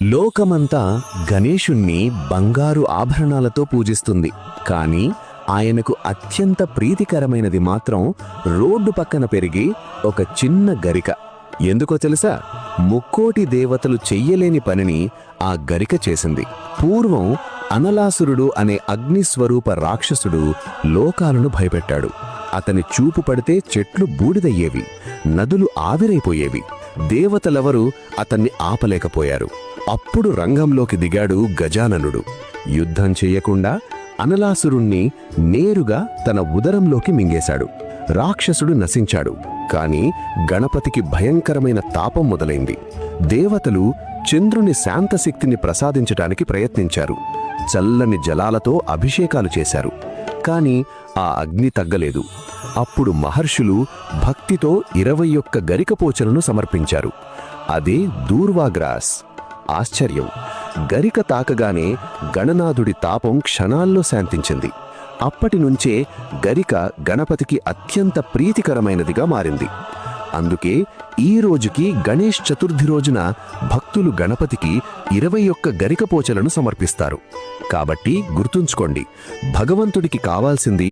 లోకమంతా గణేశుణ్ణి బంగారు ఆభరణాలతో పూజిస్తుంది, కాని ఆయనకు అత్యంత ప్రీతికరమైనది మాత్రం రోడ్డు పక్కన పెరిగి ఒక చిన్న గరిక. ఎందుకో తెలుసా? ముక్కోటి దేవతలు చెయ్యలేని పనిని ఆ గరిక చేసింది. పూర్వం అనలాసురుడు అనే అగ్నిస్వరూప రాక్షసుడు లోకాలను భయపెట్టాడు. అతని చూపు పడితే చెట్లు బూడిదయ్యేవి, నదులు ఆవిరైపోయేవి. దేవతలెవరూ అతన్ని ఆపలేకపోయారు. అప్పుడు రంగంలోకి దిగాడు గజాననుడు. యుద్ధం చెయ్యకుండా అనలాసురుణ్ణి నేరుగా తన ఉదరంలోకి మింగేశాడు. రాక్షసుడు నశించాడు. కాని గణపతికి భయంకరమైన తాపం మొదలైంది. దేవతలు చంద్రుని శాంతశక్తిని ప్రసాదించటానికి ప్రయత్నించారు. చల్లని జలాలతో అభిషేకాలు చేశారు. కాని ఆ అగ్ని తగ్గలేదు. అప్పుడు మహర్షులు భక్తితో 21 గరికపోచలను సమర్పించారు. అదే దూర్వాగ్రాస్. ఆశ్చర్యం! గరిక తాకగానే గణనాథుడి తాపం క్షణాల్లో శాంతించింది. అప్పటినుంచే గరిక గణపతికి అత్యంత ప్రీతికరమైనదిగా మారింది. అందుకే ఈ రోజుకి గణేష్ చతుర్థి రోజున భక్తులు గణపతికి 21 గరికపోచలను సమర్పిస్తారు. కాబట్టి గుర్తుంచుకోండి, భగవంతుడికి కావాల్సింది